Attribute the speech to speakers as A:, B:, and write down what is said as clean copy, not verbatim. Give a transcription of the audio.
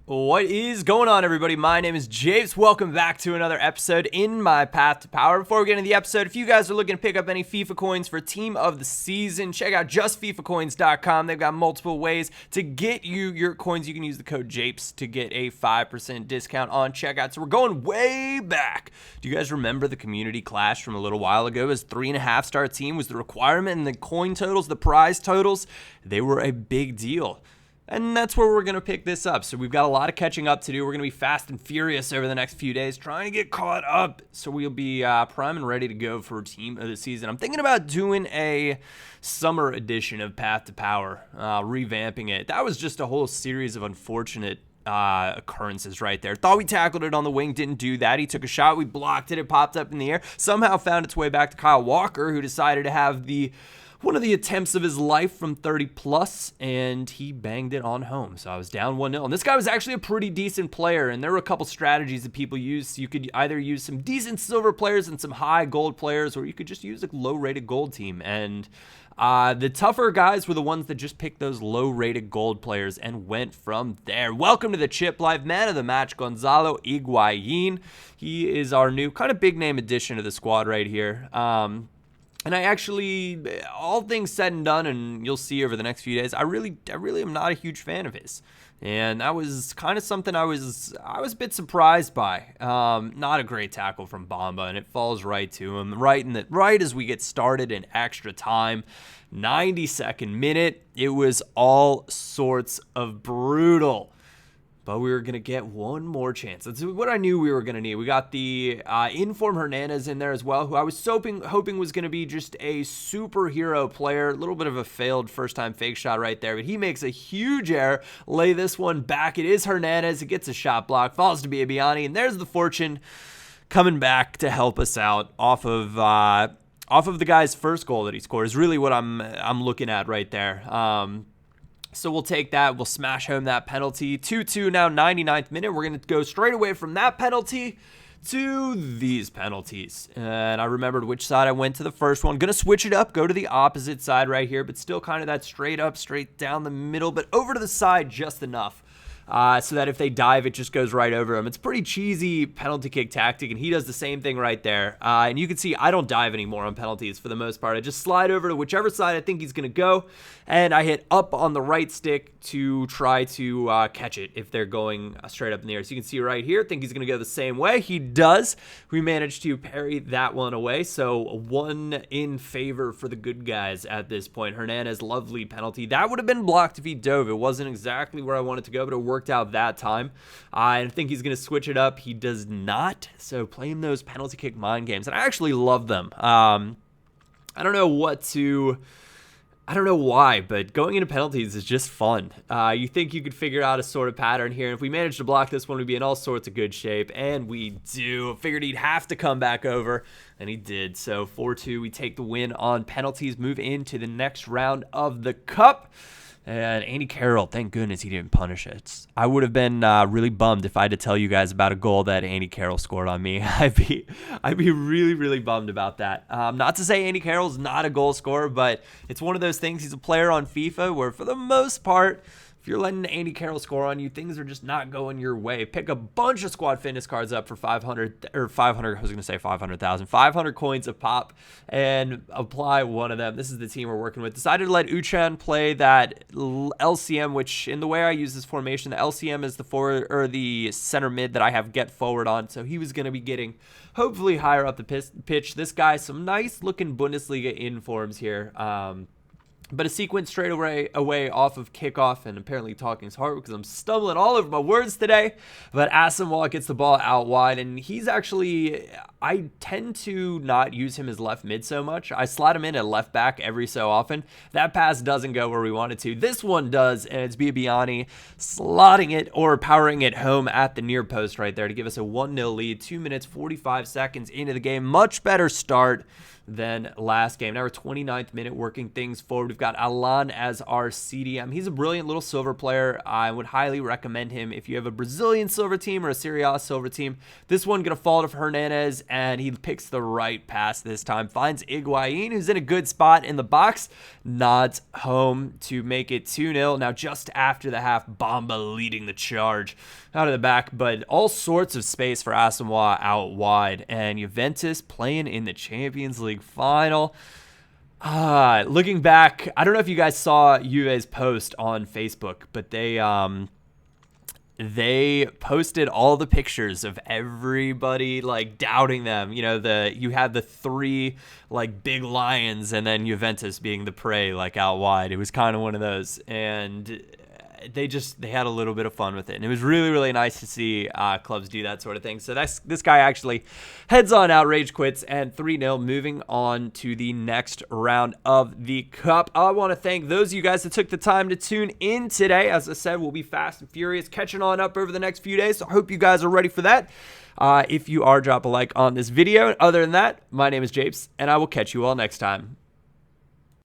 A: What is going on, everybody? My name is Japes. Welcome back to another episode in my path to power. Before we get into the episode, if you guys are looking to pick up any FIFA coins for team of the season, check out justfifacoins.com. They've got multiple ways to get you your coins. You can use the code Japes to get a 5% discount on checkout. So we're going way back. Do you guys remember the community clash from a little while ago? As 3.5-star team was the requirement, and the coin totals, the prize totals, they were a big deal. And that's where we're going to pick this up. So we've got a lot of catching up to do. We're going to be fast and furious over the next few days, trying to get caught up. So we'll be prime and ready to go for team of the season. I'm thinking about doing a summer edition of Path to Power, revamping it. That was just a whole series of unfortunate occurrences right there. Thought we tackled it on the wing, didn't do that. He took a shot, we blocked it, it popped up in the air. Somehow found its way back to Kyle Walker, who decided to have one of the attempts of his life from 30 plus, and he banged it on home. So I was down 1-0. And this guy was actually a pretty decent player, and there were a couple strategies that people used. You could either use some decent silver players and some high gold players, or you could just use a low-rated gold team. And the tougher guys were the ones that just picked those low-rated gold players and went from there. Welcome to the Chip Live man of the match, Gonzalo Higuain. He is our new kind of big-name addition to the squad right here. And I actually, all things said and done, and you'll see over the next few days, I really am not a huge fan of his. And that was kind of something I was a bit surprised by. Not a great tackle from Bamba, and it falls right to him. Right as we get started in extra time, 92nd minute, it was all sorts of brutal. But we were going to get one more chance. That's what I knew we were going to need. We got the Inform Hernandez in there as well, who I was hoping was going to be just a superhero player. A little bit of a failed first-time fake shot right there, but he makes a huge error. Lay this one back. It is Hernandez. It gets a shot block. Falls to Biabiani, and there's the fortune coming back to help us out off of the guy's first goal that he scored is really what I'm looking at right there. So we'll take that. We'll smash home that penalty. 2-2 now, 99th minute. We're going to go straight away from that penalty to these penalties. And I remembered which side I went to the first one. Going to switch it up, go to the opposite side right here, but still kind of that straight up, straight down the middle, but over to the side just enough. So that if they dive, it just goes right over them. It's pretty cheesy penalty kick tactic, and he does the same thing right there. And you can see I don't dive anymore on penalties for the most part. I just slide over to whichever side I think he's going to go, and I hit up on the right stick to try to catch it if they're going straight up in the air. So you can see right here, I think he's going to go the same way. He does. We managed to parry that one away, so one in favor for the good guys at this point. Hernandez, lovely penalty. That would have been blocked if he dove. It wasn't exactly where I wanted to go, but it worked out that time. I think he's going to switch it up. He does not. So playing those penalty kick mind games, and I actually love them. I don't know why, but going into penalties is just fun. You think you could figure out a sort of pattern here. And if we manage to block this one, we'd be in all sorts of good shape. And we do. Figured he'd have to come back over, and he did. So 4-2, we take the win on penalties, move into the next round of the Cup. And Andy Carroll, thank goodness he didn't punish it. I would have been really bummed if I had to tell you guys about a goal that Andy Carroll scored on me. I'd be really, really bummed about that. Not to say Andy Carroll's not a goal scorer, but it's one of those things. He's a player on FIFA where, for the most part, if you're letting Andy Carroll score on you, things are just not going your way. Pick a bunch of squad fitness cards up for 500 coins a pop and apply one of them. This is the team we're working with. Decided to let Uchan play that LCM, which in the way I use this formation, the LCM is the forward or the center mid that I have get forward on. So he was going to be getting hopefully higher up the pitch. This guy, some nice looking Bundesliga informs here. But a sequence straight away off of kickoff, and apparently talking's hard because I'm stumbling all over my words today. But Asamoah gets the ball out wide, and he's actually, I tend to not use him as left mid so much. I slot him in at left back every so often. That pass doesn't go where we want it to. This one does, and it's Biabiani slotting it or powering it home at the near post right there to give us a 1-0 lead. 2 minutes, 45 seconds into the game. Much better start than last game. Now we're 29th minute working things forward. We've got Alan as our CDM. He's a brilliant little silver player. I would highly recommend him if you have a Brazilian silver team or a Serie A silver team. This one going to fall to Hernandez, and he picks the right pass this time. Finds Higuain, who's in a good spot in the box. Nods home to make it 2-0. Now just after the half, Bamba leading the charge out of the back, but all sorts of space for Asamoah out wide. And Juventus playing in the Champions League final. Looking back, I don't know if you guys saw Juve's post on Facebook, but they posted all the pictures of everybody like doubting them. You know, you had the three like big lions and then Juventus being the prey like out wide. It was kind of one of those, and they had a little bit of fun with it, and it was really, really nice to see clubs do that sort of thing. So this guy actually heads on out, rage quits, and 3-0, moving on to the next round of the Cup. I want to thank those of you guys that took the time to tune in today. As I said, we'll be fast and furious catching on up over the next few days, so I hope you guys are ready for that. If you are, drop a like on this video. Other than that, my name is Japes, and I will catch you all next time.